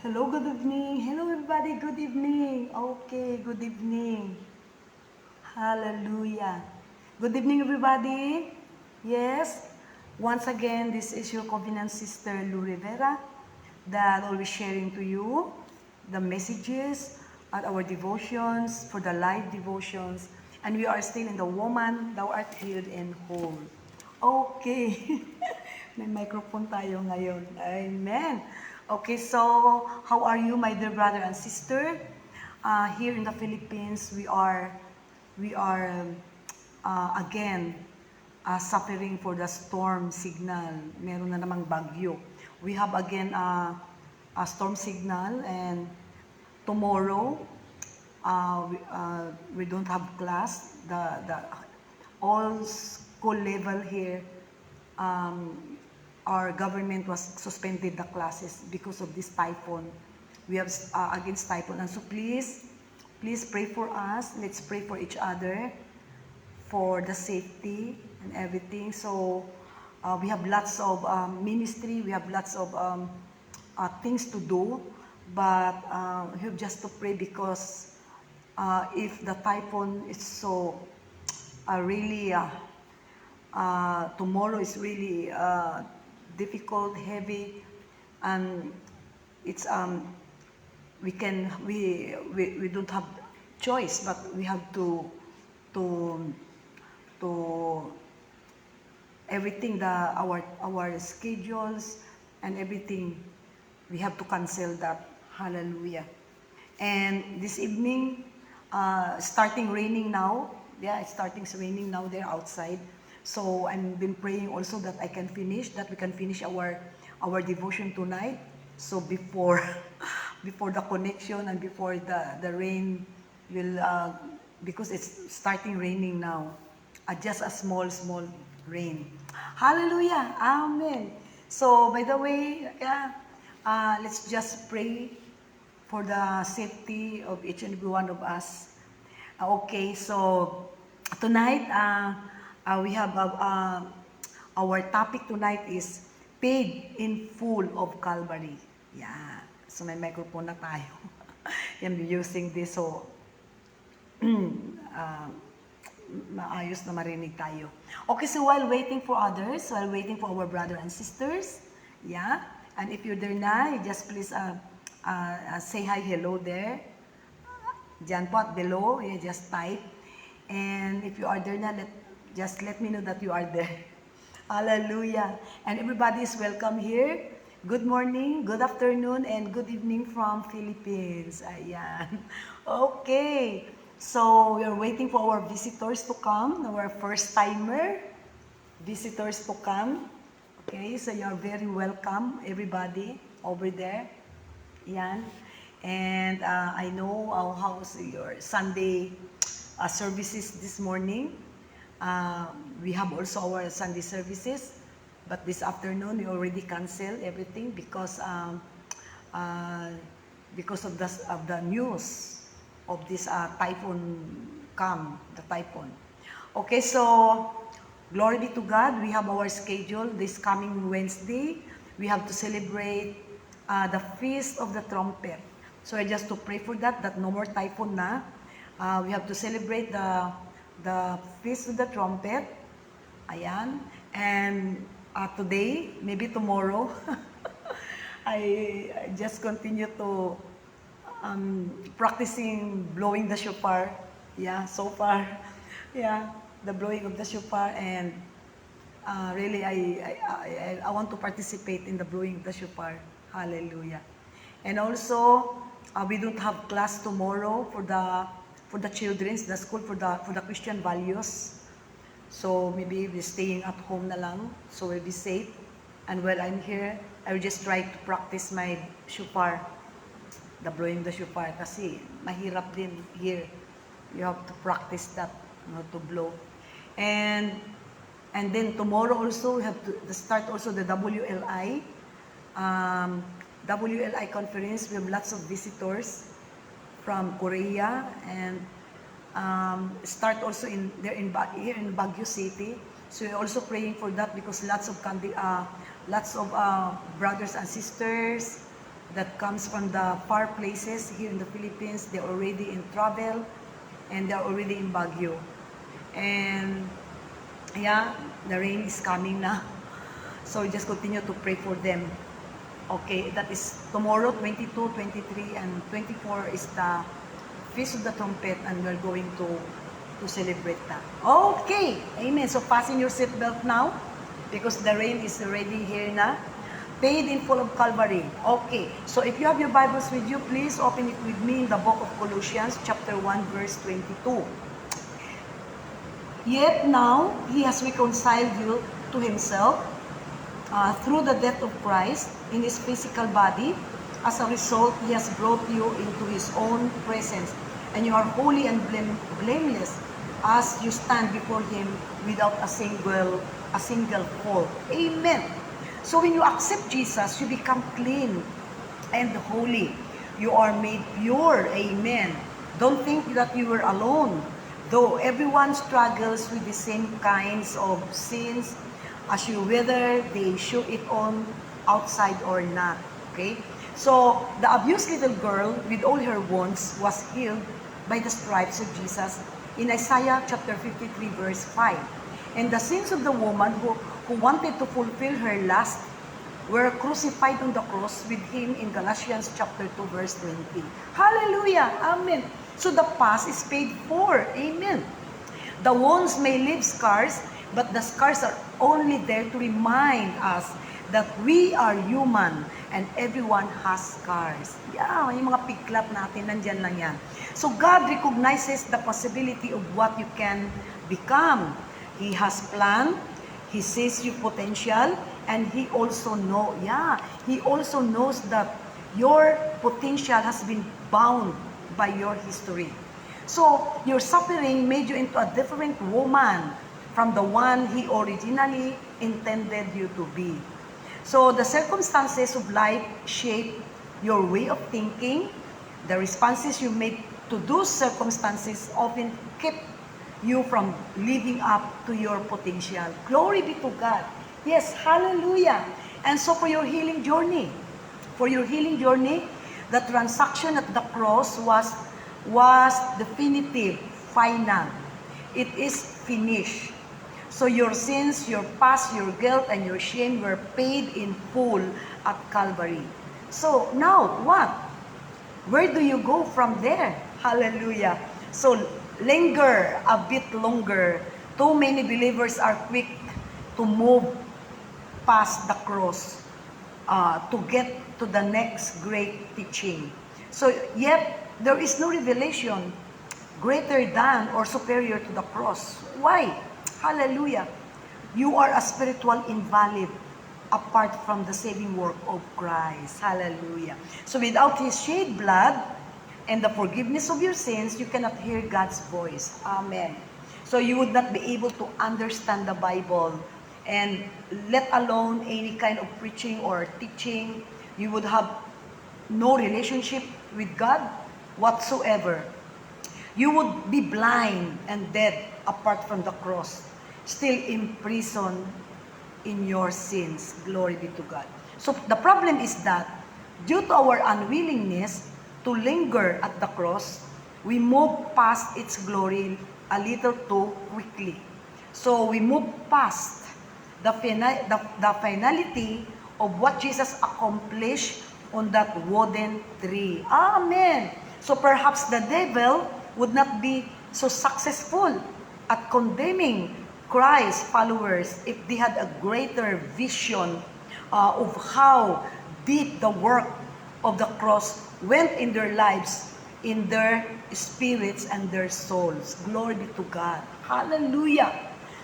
Hello, good evening. Hello, everybody. Good evening. Okay, good evening. Hallelujah. Good evening, everybody. Yes, once again, this is your covenant sister, Lou Rivera, that always sharing to you the messages at our devotions, for the live devotions. And we are still in the woman, thou art healed and whole. Okay. May microphone tayo ngayon. Amen. Okay, so how are you, my dear brother and sister? Here in the Philippines, we are again suffering for the storm signal. Meron na namang bagyo. We have again a storm signal, and tomorrow we don't have class. The all school level here, our government was suspended the classes because of this typhoon. We have against typhoon, and so please pray for us. Let's pray for each other for the safety and everything. So we have lots of ministry. We have lots of things to do, but we have just to pray because if the typhoon is so really tomorrow is really difficult, heavy, and it's we don't have choice, but we have to to everything, our schedules and everything, we have to cancel that. Hallelujah. And this evening, starting raining now. Yeah, it's starting raining now there outside. So I've been praying also that we can finish our devotion tonight. So before before the connection and before the rain will, because it's starting raining now. Just a small rain. Hallelujah. Amen. So by the way, yeah, let's just pray for the safety of each and every one of us. Okay, so tonight we have our topic tonight is paid in full of Calvary. Yeah. So may microphone na tayo. I'm using this, so maayos na marinig tayo. Okay, so while waiting for others, while waiting for our brother and sisters, yeah, and if you're there na, you just please say hi, hello there. Diyan po at below, you just type. And if you are there na, just let me know that you are there. Hallelujah. And everybody is welcome here. Good morning, good afternoon, and good evening from Philippines. Ayan. Okay. So, we are waiting for our visitors to come, our first-timer visitors to come. Okay, so you are very welcome, everybody over there. Yan. And I know how's your Sunday services this morning. We have also our Sunday services, but this afternoon we already canceled everything because of the news of this typhoon the typhoon. Okay, so glory be to God. We have our schedule this coming Wednesday. We have to celebrate the Feast of the Trumpet. So I just to pray for that no more typhoon na. We have to celebrate the Feast of the Trumpet. Ayan. And today, maybe tomorrow, I just continue to practicing blowing the shofar. Yeah, so far. Yeah, the blowing of the shofar, and really I want to participate in the blowing of the shofar. Hallelujah. And also, we don't have class tomorrow for the children's, the school for the Christian values. So maybe we're staying at home na lang, so we'll be safe. And while I'm here, I will just try to practice my shofar, the blowing the shofar, kasi mahirap din here. You have to practice that, to blow. And then tomorrow also we have to start also the WLI conference. We have lots of visitors from Korea, and start also here in Baguio City. So we're also praying for that because lots of brothers and sisters that comes from the far places here in the Philippines. They're already in travel and they're already in Baguio. And yeah, the rain is coming na. So just continue to pray for them. Okay, that is tomorrow, 22, 23, and 24 is the Feast of the Trumpet, and we're going to celebrate that. Okay, amen. So fasten your seatbelt now because the rain is already here na. Paid in full of Calvary. Okay, so if you have your Bibles with you, please open it with me in the book of Colossians, chapter 1, verse 22. Yet now, He has reconciled you to Himself through the death of Christ in His physical body. As a result, He has brought you into His own presence, and you are holy and blameless as you stand before Him without a single fault. Amen. So when you accept Jesus, you become clean and holy. You are made pure. Amen. Don't think that you were alone. Though everyone struggles with the same kinds of sins, as you whether they show it on outside or not. Okay? So, the abused little girl with all her wounds was healed by the stripes of Jesus in Isaiah chapter 53 verse 5. And the sins of the woman who wanted to fulfill her lust were crucified on the cross with Him in Galatians chapter 2 verse 20. Hallelujah! Amen! So the past is paid for. Amen! The wounds may leave scars, but the scars are only there to remind us that we are human and everyone has scars. Yeah, yung mga piklat natin, nandyan lang yan. So God recognizes the possibility of what you can become. He has planned, He sees your potential, and He also He also knows that your potential has been bound by your history. So, your suffering made you into a different woman from the one He originally intended you to be. So, the circumstances of life shape your way of thinking. The responses you make to those circumstances often keep you from living up to your potential. Glory be to God. Yes, hallelujah. And so for your healing journey, the transaction at the cross was definitive, final. It is finished. So your sins, your past, your guilt, and your shame were paid in full at Calvary. So now, what? Where do you go from there? Hallelujah. So linger a bit longer. Too many believers are quick to move past the cross to get to the next great teaching. So yet, there is no revelation greater than or superior to the cross. Why? Hallelujah. You are a spiritual invalid apart from the saving work of Christ. Hallelujah. So without His shed blood and the forgiveness of your sins, you cannot hear God's voice. Amen. So you would not be able to understand the Bible, and let alone any kind of preaching or teaching. You would have no relationship with God whatsoever. You would be blind and dead apart from the cross, still imprisoned in your sins. Glory be to God. So the problem is that due to our unwillingness to linger at the cross, we move past its glory a little too quickly. So we move past the finality of what Jesus accomplished on that wooden tree. Amen. So perhaps the devil would not be so successful at condemning Christ's followers if they had a greater vision of how deep the work of the cross went in their lives, in their spirits and their souls. Glory be to God. Hallelujah.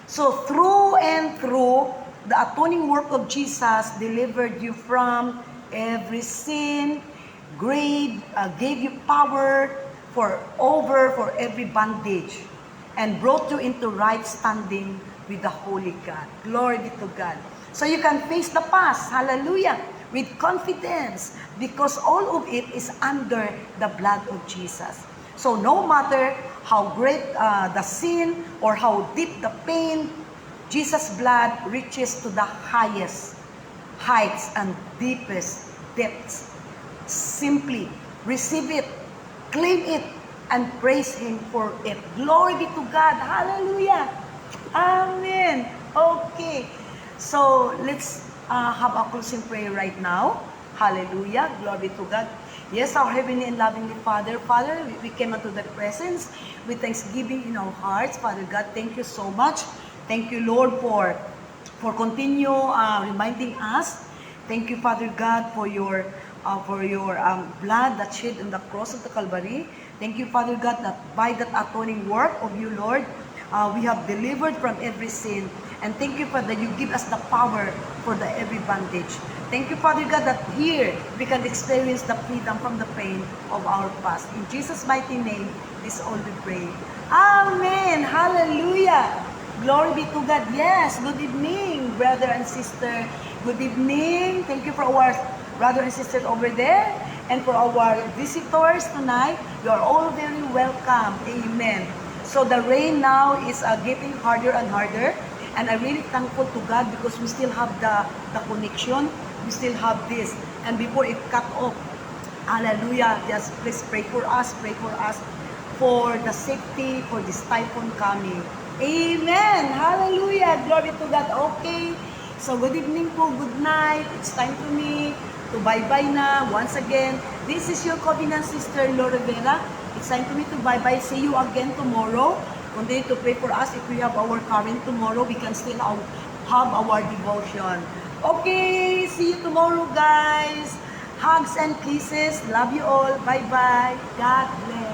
So through and through, the atoning work of Jesus delivered you from every sin, gave you power for every bondage, and brought you into right standing with the Holy God. Glory be to God. So you can face the past, hallelujah, with confidence, because all of it is under the blood of Jesus. So no matter how great the sin or how deep the pain, Jesus' blood reaches to the highest heights and deepest depths simply receive it, claim it, and praise Him for it. Glory be to God. Hallelujah. Amen. Okay. So, let's have a closing prayer right now. Hallelujah. Glory to God. Yes, our Heavenly and Lovingly Father, we came into the presence with thanksgiving in our hearts. Father God, thank you so much. Thank you, Lord, for continue reminding us. Thank you, Father God, for your blood that shed on the cross of the Calvary. Thank you, Father God, that by that atoning work of you, Lord, we have delivered from every sin. And thank you, Father, you give us the power for the every bondage. Thank you, Father God, that here we can experience the freedom from the pain of our past. In Jesus' mighty name, this all we pray. Amen. Hallelujah. Glory be to God. Yes, good evening, brother and sister. Good evening. Thank you for our brother and sisters over there. And for our visitors tonight, you are all very welcome. Amen. So the rain now is getting harder and harder. And I'm really thankful to God because we still have the connection. We still have this. And before it cut off, hallelujah, just please pray for us for the safety for this typhoon coming. Amen. Hallelujah. Glory to God. Okay. So good evening po, good night. It's time for me to bye-bye na. Once again, this is your covenant sister, Laura Rivera. It's time for me to bye-bye. See you again tomorrow. Continue to pray for us. If we have our current tomorrow, we can still have our devotion. Okay, see you tomorrow, guys. Hugs and kisses. Love you all. Bye-bye. God bless.